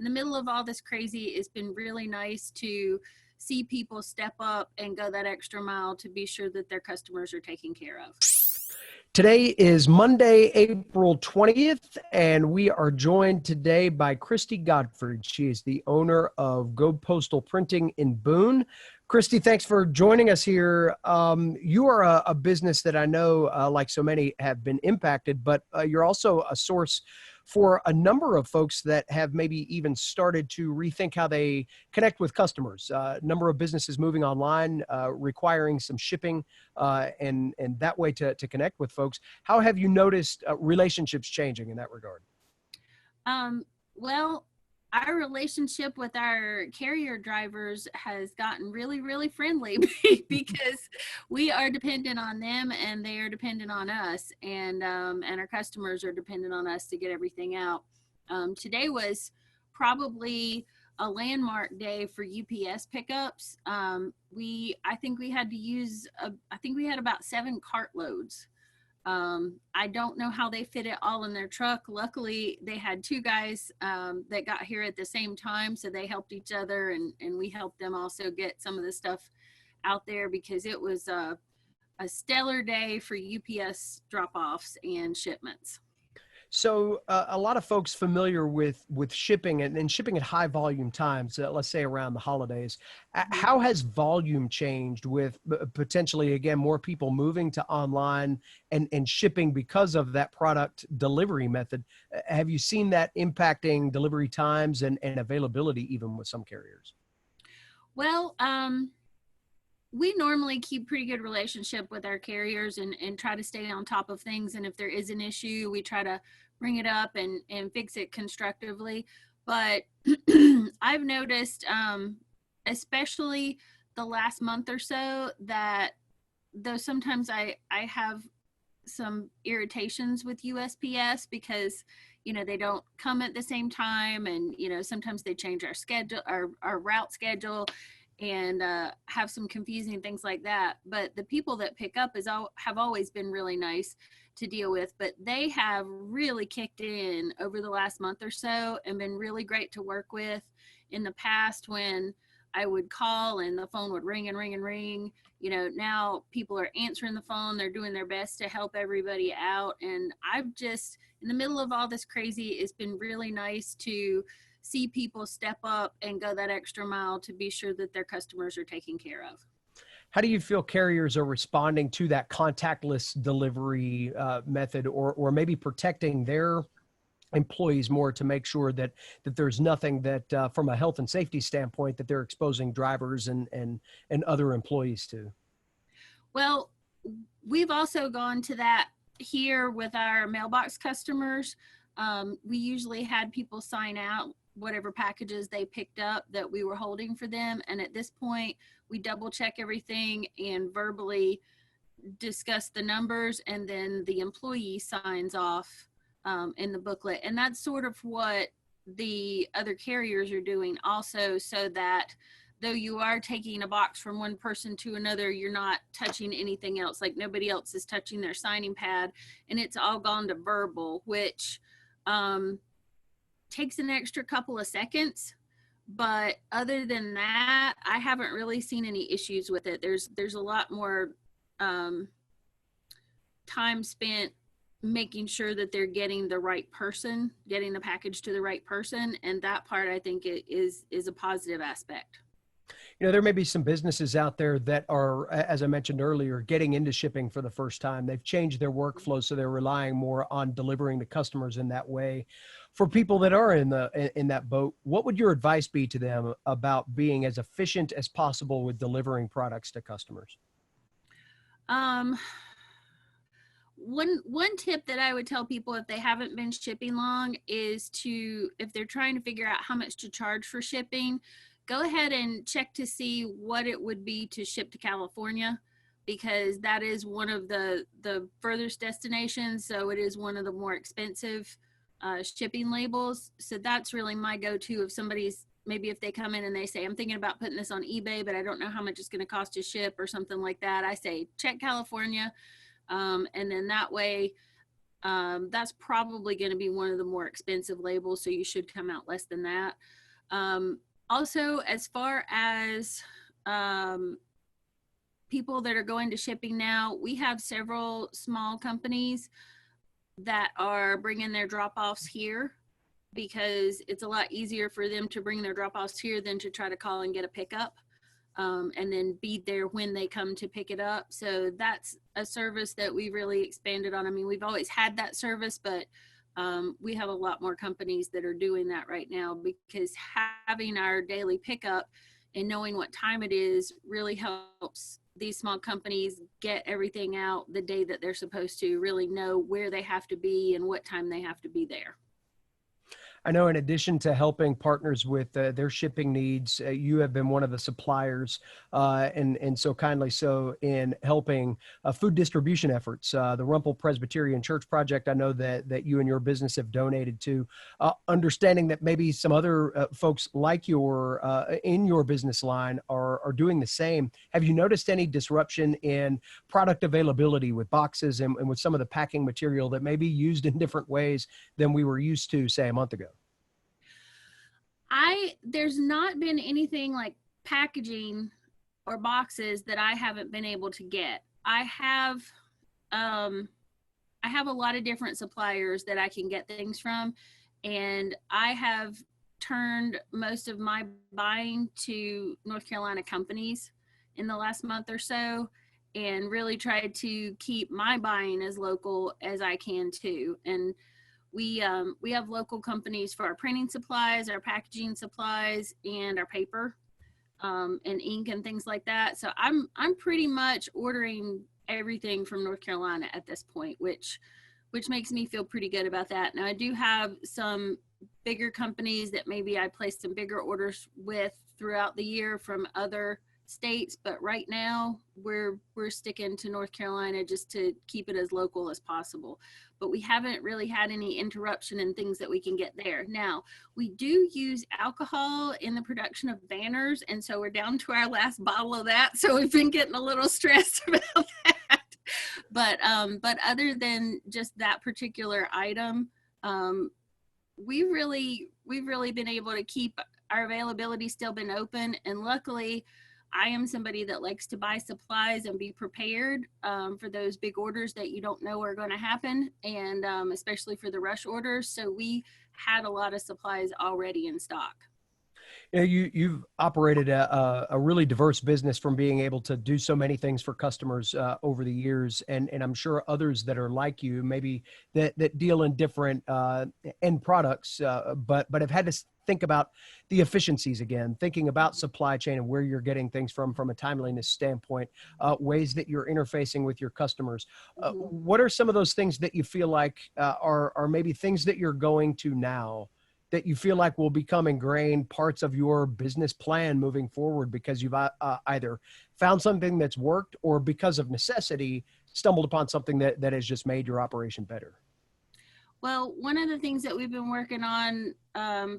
the middle of all this crazy, it's been really nice to see people step up and go that extra mile to be sure that their customers are taken care of. Today is Monday, April 20th, and we are joined today by Christy Gottfried. She is the owner of Go Postal Printing in Boone. Christy, thanks for joining us here. You are a business that I know, like so many, have been impacted, but you're also a source for a number of folks that have maybe even started to rethink how they connect with customers. A number of businesses moving online, requiring some shipping and that way to connect with folks. How have you noticed relationships changing in that regard? Well, our relationship with our carrier drivers has gotten really, really friendly because we are dependent on them and they are dependent on us, and our customers are dependent on us to get everything out. Today was probably a landmark day for UPS pickups. I think we had to use, I think we had about 7 cartloads. I don't know how they fit it all in their truck. Luckily, they had 2 guys that got here at the same time, so they helped each other, and we helped them also get some of the stuff out there because it was a stellar day for UPS drop-offs and shipments. So a lot of folks familiar with shipping and shipping at high volume times, let's say around the holidays. How has volume changed with potentially, again, more people moving to online and shipping because of that product delivery method? Have you seen that impacting delivery times and availability even with some carriers? Well, we normally keep pretty good relationship with our carriers and try to stay on top of things. And if there is an issue, we try to bring it up and fix it constructively. But I've noticed, especially the last month or so, that though sometimes I have some irritations with USPS because, they don't come at the same time. And, sometimes they change our schedule, our route schedule, and have some confusing things like that. But the people that pick up have always been really nice to deal with, but they have really kicked in over the last month or so and been really great to work with. In the past, when I would call and the phone would ring and ring and ring, now people are answering the phone. They're doing their best to help everybody out. And I've just, in the middle of all this crazy, it's been really nice to see people step up and go that extra mile to be sure that their customers are taken care of. How do you feel carriers are responding to that contactless delivery method, or maybe protecting their employees more to make sure that there's nothing that from a health and safety standpoint that they're exposing drivers and other employees to? Well, we've also gone to that here with our mailbox customers. We usually had people sign out whatever packages they picked up that we were holding for them. And at this point, we double check everything and verbally discuss the numbers, and then the employee signs off in the booklet. And that's sort of what the other carriers are doing also, so that though you are taking a box from one person to another, you're not touching anything else. Like nobody else is touching their signing pad, and it's all gone to verbal, which takes an extra couple of seconds. But other than that, I haven't really seen any issues with it. There's a lot more time spent making sure that they're getting the right person, getting the package to the right person. And that part, I think, is a positive aspect. There may be some businesses out there that are, as I mentioned earlier, getting into shipping for the first time. They've changed their workflow, so they're relying more on delivering to customers in that way. For people that are in that boat, what would your advice be to them about being as efficient as possible with delivering products to customers? One tip that I would tell people if they haven't been shipping long is if they're trying to figure out how much to charge for shipping, go ahead and check to see what it would be to ship to California, because that is one of the furthest destinations. So it is one of the more expensive shipping labels. So that's really my go-to. If somebody's, maybe if they come in and they say, I'm thinking about putting this on eBay, but I don't know how much it's going to cost to ship or something like that, I say, check California. And then that way That's probably going to be one of the more expensive labels, so you should come out less than that. Also, as far as people that are going to shipping now, we have several small companies that are bringing their drop-offs here because it's a lot easier for them to bring their drop-offs here than to try to call and get a pickup, and then be there when they come to pick it up. So that's a service that we really expanded on. I mean, we've always had that service, but we have a lot more companies that are doing that right now, because having our daily pickup and knowing what time it is really helps these small companies get everything out the day that they're supposed to, really know where they have to be and what time they have to be there. I know in addition to helping partners with their shipping needs, you have been one of the suppliers, and so kindly so, in helping food distribution efforts. The Rumpel Presbyterian Church Project, I know that you and your business have donated to, understanding that maybe some other folks like in your business line are doing the same. Have you noticed any disruption in product availability with boxes and with some of the packing material that may be used in different ways than we were used to, say, a month ago? There's not been anything like packaging or boxes that I haven't been able to get. Um I have a lot of different suppliers that I can get things from, and I have turned most of my buying to North Carolina companies in the last month or so, and really tried to keep my buying as local as I can too. And we have local companies for our printing supplies, our packaging supplies, and our paper, and ink and things like that. So I'm pretty much ordering everything from North Carolina at this point, which makes me feel pretty good about that. Now I do have some bigger companies that maybe I placed some bigger orders with throughout the year from other states, but right now we're sticking to North Carolina just to keep it as local as possible. But we haven't really had any interruption in things that we can get there. Now, we do use alcohol in the production of banners, and so we're down to our last bottle of that, so we've been getting a little stressed about that. But other than just that particular item, we've really been able to keep our availability still been open. And luckily, I am somebody that likes to buy supplies and be prepared for those big orders that you don't know are going to happen, and especially for the rush orders. So we had a lot of supplies already in stock. You know, you've operated a really diverse business, from being able to do so many things for customers over the years, and I'm sure others that are like you, maybe that deal in different end products, but have had to think about the efficiencies again, thinking about supply chain and where you're getting things from a timeliness standpoint, ways that you're interfacing with your customers. What are some of those things that you feel like are maybe things that you're going to now, that you feel like will become ingrained parts of your business plan moving forward, because you've either found something that's worked, or because of necessity stumbled upon something that has just made your operation better? Well, one of the things that we've been working on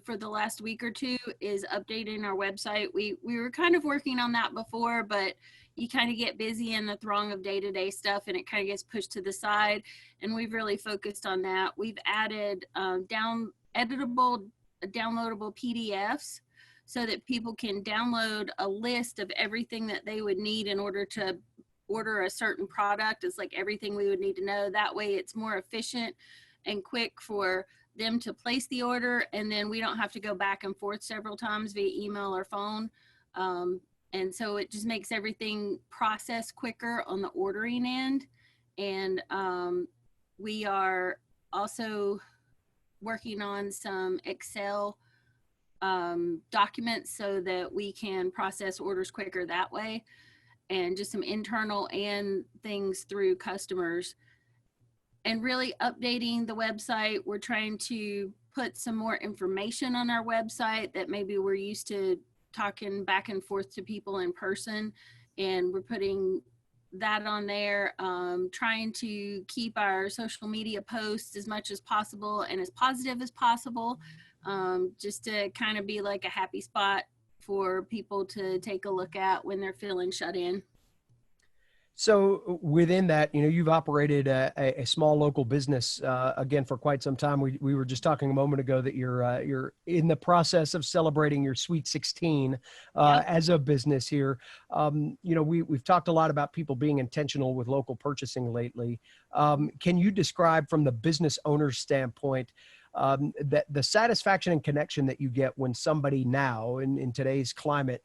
for the last week or two is updating our website. We were kind of working on that before, but you kind of get busy in the throng of day-to-day stuff, and it kind of gets pushed to the side. And we've really focused on that. We've added downloadable PDFs so that people can download a list of everything that they would need in order to order a certain product. It's like everything we would need to know. That way it's more efficient and quick for them to place the order, and then we don't have to go back and forth several times via email or phone. And so it just makes everything process quicker on the ordering end. And we are also working on some Excel documents so that we can process orders quicker that way, and just some internal and things through customers. And really updating the website. We're trying to put some more information on our website that maybe we're used to talking back and forth to people in person, and we're putting that on there, trying to keep our social media posts as much as possible and as positive as possible, just to kind of be like a happy spot for people to take a look at when they're feeling shut in. So within that, you've operated a small local business again for quite some time. We were just talking a moment ago that you're in the process of celebrating your Sweet 16 Yep. as a business here. We've talked a lot about people being intentional with local purchasing lately. Can you describe from the business owner's standpoint that the satisfaction and connection that you get when somebody now in today's climate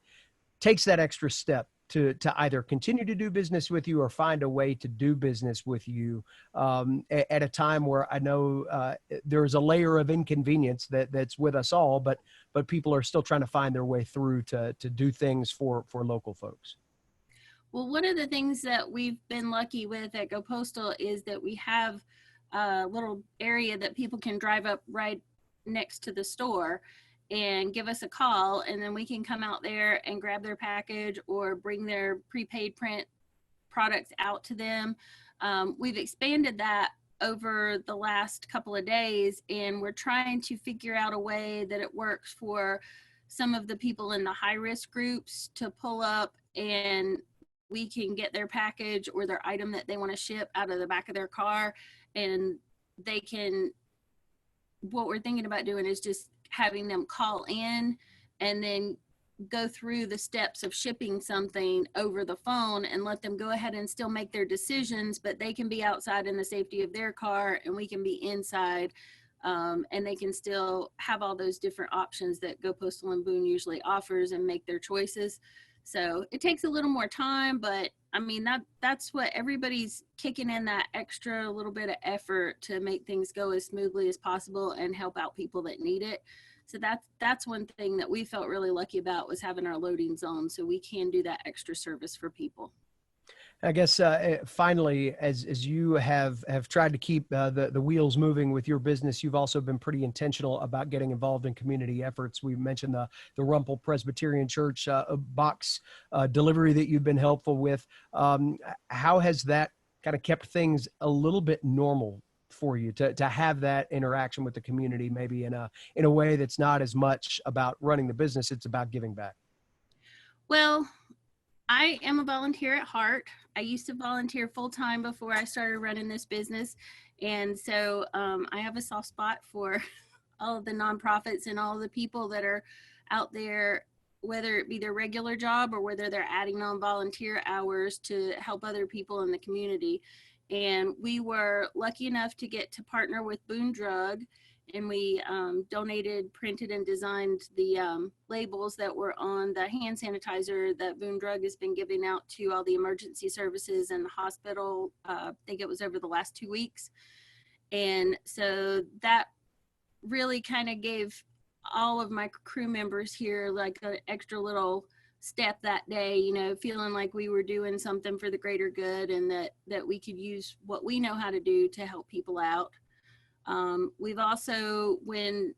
takes that extra step to either continue to do business with you or find a way to do business with you at a time where I know there's a layer of inconvenience that's with us all, but people are still trying to find their way through to do things for local folks. Well, one of the things that we've been lucky with at Go Postal is that we have a little area that people can drive up right next to the store and give us a call, and then we can come out there and grab their package or bring their prepaid print products out to them. We've expanded that over the last couple of days, and we're trying to figure out a way that it works for some of the people in the high risk groups to pull up, and we can get their package or their item that they want to ship out of the back of their car, and they can, what we're thinking about doing is just having them call in and then go through the steps of shipping something over the phone and let them go ahead and still make their decisions, but they can be outside in the safety of their car and we can be inside, and they can still have all those different options that Go Postal and Boone usually offers and make their choices. So it takes a little more time, but I mean, that's what everybody's kicking in, that extra little bit of effort to make things go as smoothly as possible and help out people that need it. So that's one thing that we felt really lucky about, was having our loading zone so we can do that extra service for people. I guess finally, as you have tried to keep the wheels moving with your business, you've also been pretty intentional about getting involved in community efforts. We mentioned the Rumpel Presbyterian Church box delivery that you've been helpful with. How has that kind of kept things a little bit normal for you to have that interaction with the community, maybe in a way that's not as much about running the business, it's about giving back? Well, I am a volunteer at heart. I used to volunteer full time before I started running this business. And so I have a soft spot for all of the nonprofits and all of the people that are out there, whether it be their regular job or whether they're adding on volunteer hours to help other people in the community. And we were lucky enough to get to partner with Boone Drug, and we donated, printed, and designed the labels that were on the hand sanitizer that Boone Drug has been giving out to all the emergency services and the hospital. I think it was over the last 2 weeks. And so that really kind of gave all of my crew members here like an extra little step that day, you know, feeling like we were doing something for the greater good and that we could use what we know how to do to help people out. We've also, when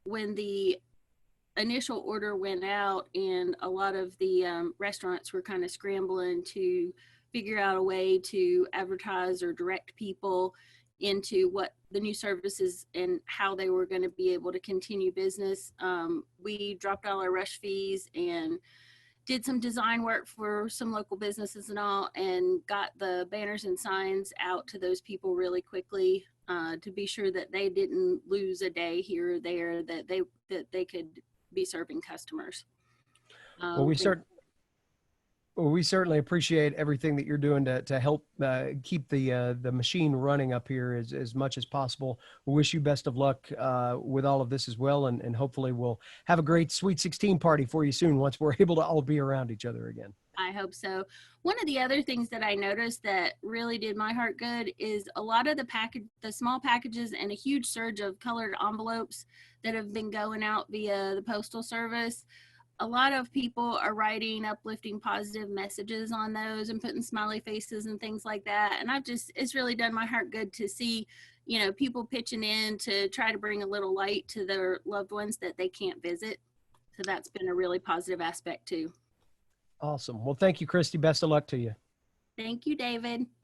the initial order went out and a lot of the restaurants were kind of scrambling to figure out a way to advertise or direct people into what the new services and how they were going to be able to continue business, we dropped all our rush fees and did some design work for some local businesses and all, and got the banners and signs out to those people really quickly, to be sure that they didn't lose a day here or there, that they could be serving customers. Well, we certainly appreciate everything that you're doing to help keep the machine running up here as much as possible. We wish you best of luck with all of this as well, and hopefully we'll have a great Sweet 16 party for you soon once we're able to all be around each other again. I hope so. One of the other things that I noticed that really did my heart good is a lot of the small packages and a huge surge of colored envelopes that have been going out via the Postal Service. A lot of people are writing uplifting, positive messages on those and putting smiley faces and things like that. And it's really done my heart good to see, you know, people pitching in to try to bring a little light to their loved ones that they can't visit. So that's been a really positive aspect too. Awesome. Well, thank you, Christy. Best of luck to you. Thank you, David.